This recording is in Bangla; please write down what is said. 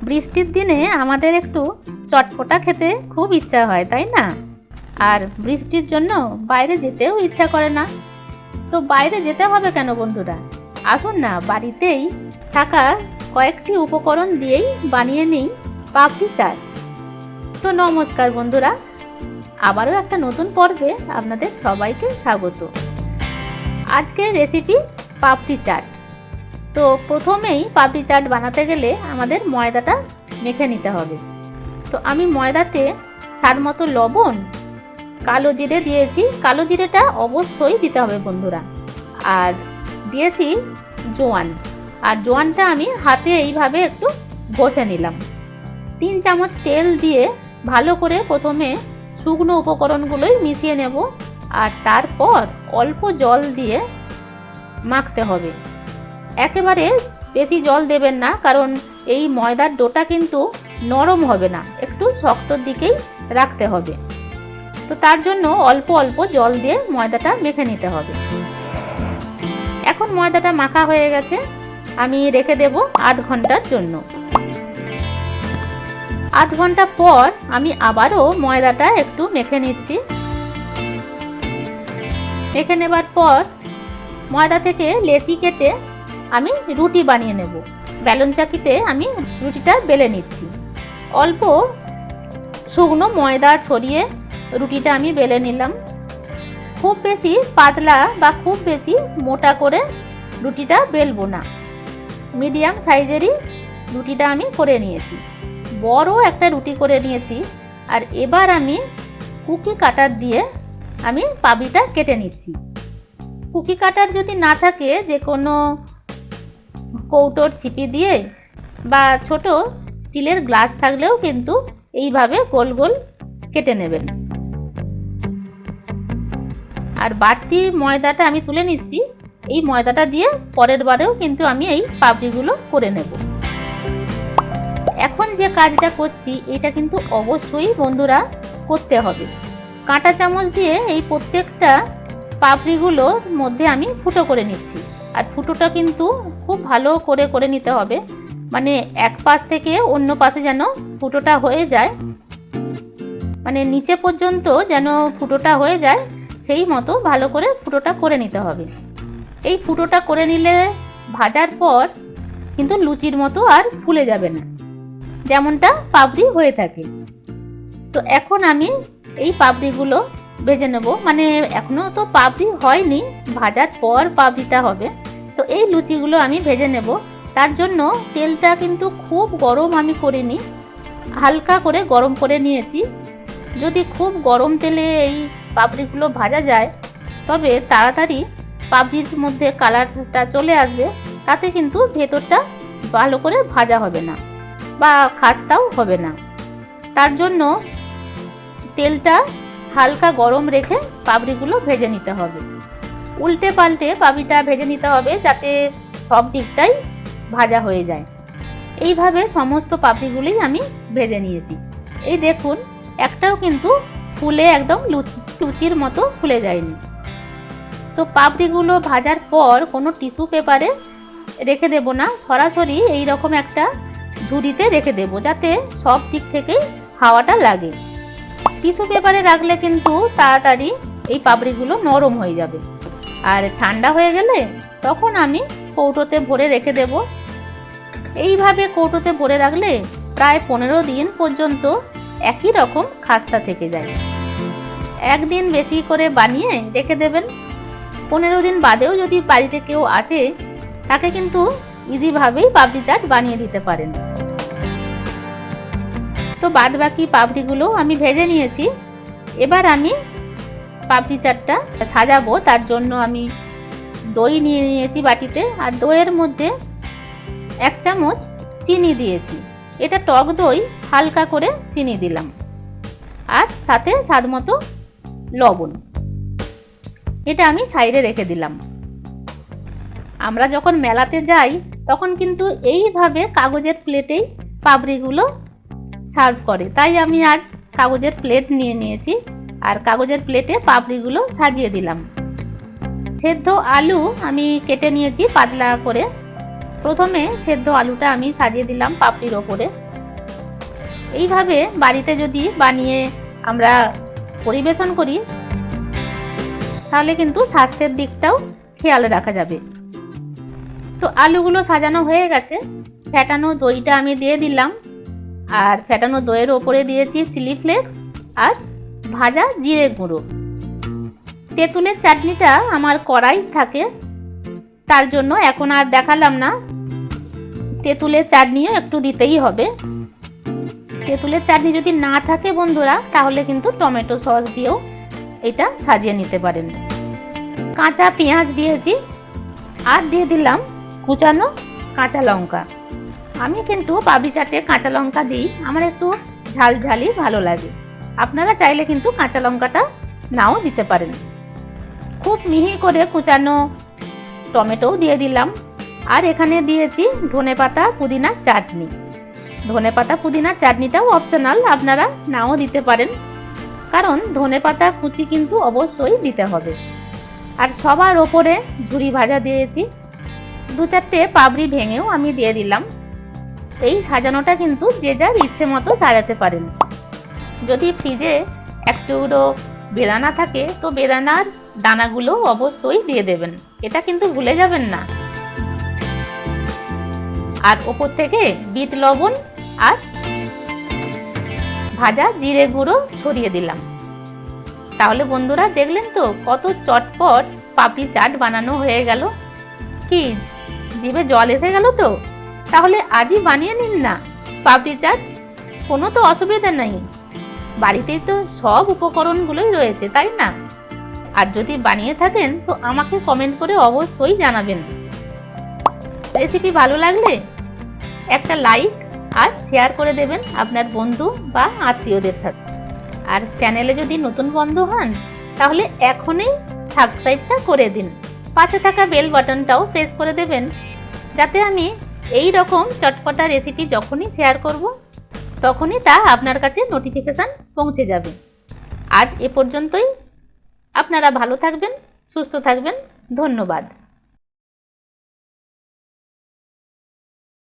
বৃষ্টির দিনে আমাদের একটু চটপটা খেতে খুব ইচ্ছা হয়, তাই না? আর বৃষ্টির জন্য বাইরে যেতেও ইচ্ছা করে না। তো বাইরে যেতে হবে কেন বন্ধুরা? আসুন না, বাড়িতেই থাকা কয়েকটি উপকরণ দিয়েই বানিয়ে নিই পাপড়ি চাট। তো নমস্কার বন্ধুরা, আবারও একটা নতুন পর্বে আপনাদের সবাইকে স্বাগত। আজকের রেসিপি পাপড়ি চাট। তো প্রথমেই পাপড়ি চাট বানাতে গেলে আমাদের ময়দাটা মেখে নিতে হবে। তো আমি ময়দাতে স্বাদ মতো লবণ, কালো জিরে দিয়েছি। কালো জিরেটা অবশ্যই দিতে হবে বন্ধুরা। আর দিয়েছি জোয়ান, আর জোয়ানটা আমি হাতে এইভাবে একটু ঘষে নিলাম। 3 চামচ তেল দিয়ে ভালো করে প্রথমে শুকনো উপকরণগুলোই মিশিয়ে নেব, আর তারপর অল্প জল দিয়ে মাখতে হবে। একেবারে বেশি জল দেবেন না, কারণ এই ময়দার ডোটা কিন্তু নরম হবে না, একটু শক্তর দিকেই রাখতে হবে। তো তার জন্য অল্প অল্প জল দিয়ে ময়দাটা মেখে নিতে হবে। এখন ময়দাটা মাখা হয়ে গেছে, আমি রেখে দেব আধ ঘন্টার জন্য। আধ ঘন্টা পর আমি আবারও ময়দাটা একটু মেখে নিচ্ছি। মেখে নেবার পর ময়দা থেকে লেচি কেটে আমি রুটি বানিয়ে নেব। বেলন চাকিতে আমি রুটিটা বেলে নিচ্ছি। অল্প শুকনো ময়দা ছড়িয়ে রুটিটা আমি বেলে নিলাম। খুব বেশি পাতলা বা খুব বেশি মোটা করে রুটিটা বেলবো না, মিডিয়াম সাইজেরই রুটিটা আমি করে নিয়েছি। বড় একটা রুটি করে নিয়েছি। আর এবার আমি কুকি কাটার দিয়ে আমি পাপড়িটা কেটে নিচ্ছি। কুকি কাটার যদি না থাকে, যে কোনো কৌটোর ছিপি দিয়ে বা ছোট স্টিলের গ্লাস থাকলেও কিন্তু এইভাবে গোল গোল কেটে নেবেন। আর বাড়তি ময়দাটা আমি তুলে নিচ্ছি। এই ময়দাটা দিয়ে পরের বারেও কিন্তু আমি এই পাপড়িগুলো করে নেব। এখন যে কাজটা করছি এটা কিন্তু অবশ্যই বন্ধুরা করতে হবে। কাঁটা চামচ দিয়ে এই প্রত্যেকটা পাপড়িগুলোর মধ্যে আমি ফুটো করে নিচ্ছি। আর ফুটোটা কিন্তু খুব ভালো করে করে নিতে হবে, মানে এক পাশ থেকে অন্য পাশে যেন ফুটোটা হয়ে যায়, মানে নিচে পর্যন্ত যেন ফুটোটা হয়ে যায়, সেই মতো ভালো করে ফুটোটা করে নিতে হবে। এই ফুটোটা করে নিলে ভাজার পর কিন্তু লুচির মতো আর ফুলে যাবে না, যেমনটা পাপড়ি হয়ে থাকে। তো এখন আমি এই পাপড়িগুলো ভেজে নেব, মানে এখনো তো পাপড়ি হয়নি, ভাজার পর পাপড়িটা হবে। তো এই লুচিগুলো আমি ভেজে নেব। তার জন্য তেলটা কিন্তু খুব গরম আমি করিনি, হালকা করে গরম করে নিয়েছি। যদি খুব গরম তেলে এই পাপড়িগুলো ভাজা যায় তবে তাড়াতাড়ি পাপড়ির মধ্যে কালারটা চলে আসবে, তাতে কিন্তু ভেতরটা ভালো করে ভাজা হবে না বা খাস্তাও হবে না। তার জন্য তেলটা হালকা গরম রেখে পাপড়িগুলো ভেজে নিতে হবে। উল্টে পাল্টে পাপড়িটা ভেজে নিতে হবে যাতে সব দিকটাই ভাজা হয়ে যায়। এইভাবে সমস্ত পাপড়িগুলোই আমি ভেজে নিয়েছি। এই দেখুন, একটাও কিন্তু ফুলে একদম লুচির মতো ফুলে যায়নি। তো পাপড়িগুলো ভাজার পর কোনো টিস্যু পেপারে রেখে দেব না, সরাসরি এই রকম একটা ঝুড়িতে রেখে দেব, যাতে সব দিক থেকেই হাওয়াটা লাগে। টিস্যু পেপারে রাখলে কিন্তু তাড়াতাড়ি এই পাপড়িগুলো নরম হয়ে যাবে। আর ঠান্ডা হয়ে গেলে তখন আমি কৌটোতে ভরে রেখে দেব। এইভাবে কৌটোতে ভরে রাখলে প্রায় 15 দিন পর্যন্ত একই রকম খাস্তা থেকে যায়। একদিন বেশি করে বানিয়ে রেখে দেবেন। 15 দিন বাদেও যদি বাড়িতে কেউ আসে, তাকে কিন্তু ইজিভাবেই পাপড়ি চাট বানিয়ে দিতে পারেন। তো বাদ বাকি পাপড়িগুলো আমি ভেজে নিয়েছি। এবার আমি পাপড়ি চাটটা সাজাবো। তার জন্য আমি দই নিয়ে নিয়েছি বাটিতে, আর দইয়ের মধ্যে 1 চামচ চিনি দিয়েছি। এটা টক দই, হালকা করে চিনি দিলাম, আর সাথে স্বাদ মতো লবণ। এটা আমি সাইডে রেখে দিলাম। আমরা যখন মেলাতে যাই তখন কিন্তু এইভাবে কাগজের প্লেটেই পাপড়িগুলো সার্ভ করে, তাই আমি আজ কাগজের প্লেট নিয়ে নিয়েছি, আর কাগজের প্লেটে পাপড়িগুলো সাজিয়ে দিলাম। সেদ্ধ আলু আমি কেটে নিয়েছি পাতলা করে। প্রথমে সেদ্ধ আলুটা আমি সাজিয়ে দিলাম পাপড়ির ওপরে। এইভাবে বাড়িতে যদি বানিয়ে আমরা পরিবেশন করি তাহলে কিন্তু স্বাস্থ্যের দিকটাও খেয়াল রাখা যাবে। তো আলুগুলো সাজানো হয়ে গেছে, ফ্যাটানো দইটা আমি দিয়ে দিলাম, আর ফ্যাটানো দইয়ের ওপরে দিয়েছি চিলি ফ্লেক্স আর ভাজা জিরে গুঁড়ো। তেঁতুলের চাটনিটা আমার কড়াই থাকে, তার জন্য এখন আর দেখালাম না। তেঁতুলের চাটনিও একটু দিতেই হবে। তেঁতুলের চাটনি যদি না থাকে বন্ধুরা, তাহলে কিন্তু টমেটো সস দিয়েও এটা সাজিয়ে নিতে পারেন। কাঁচা পেঁয়াজ দিয়েছি আর দিয়ে দিলাম কুচানো কাঁচা লঙ্কা। আমি কিন্তু পাপড়ি চাটে কাঁচা লঙ্কা দিই, আমার একটু ঝাল ঝালই ভালো লাগে। আপনারা চাইলে কিন্তু কাঁচা লঙ্কাটা নাও দিতে পারেন। খুব মিহি করে কুচানো টমেটোও দিয়ে দিলাম, আর এখানে দিয়েছি ধনেপাতা পুদিনার চাটনি। ধনেপাতা পুদিনার চাটনিটাও অপশনাল, আপনারা নাও দিতে পারেন, কারণ ধনেপাতা কুচি কিন্তু অবশ্যই দিতে হবে। আর সবার ওপরে ঝুরি ভাজা দিয়েছি, 2-4টে পাপড়ি ভেঙেও আমি দিয়ে দিলাম। এই সাজানোটা কিন্তু যে যার ইচ্ছে মতো সাজাতে পারেন। যদি ফ্রিজে একটু বেদানা থাকে তো বেদানার দানাগুলো অবশ্যই দিয়ে দেবেন, এটা কিন্তু ভুলে যাবেন না। আর ওপর থেকে বিট লবণ আর ভাজা জিরে গুঁড়ো ছড়িয়ে দিলাম। তাহলে বন্ধুরা দেখলেন তো কত চটপট পাপড়ি চাট বানানো হয়ে গেল। কি জিভে জল এসে গেল তো? তাহলে আজই বানিয়ে নিন না পাপড়ি চাট, কোনো তো অসুবিধা নেই, বাড়িতেই তো সব উপকরণগুলোই রয়েছে, তাই না? আর যদি বানিয়ে থাকেন তো আমাকে কমেন্ট করে অবশ্যই জানাবেন। রেসিপি ভালো লাগলে একটা লাইক আর শেয়ার করে দেবেন আপনার বন্ধু বা আত্মীয়দের সাথে। আর চ্যানেলে যদি নতুন বন্ধু হন তাহলে এখনই সাবস্ক্রাইবটা করে দিন, পাশে থাকা বেল বাটনটাও প্রেস করে দেবেন, যাতে আমি এই রকম চটপটা রেসিপি যখনই শেয়ার করব তখনই তা আপনার কাছে নোটিফিকেশান পৌঁছে যাবে। আজ এ পর্যন্তই। আপনারা ভালো থাকবেন, সুস্থ থাকবেন। ধন্যবাদ।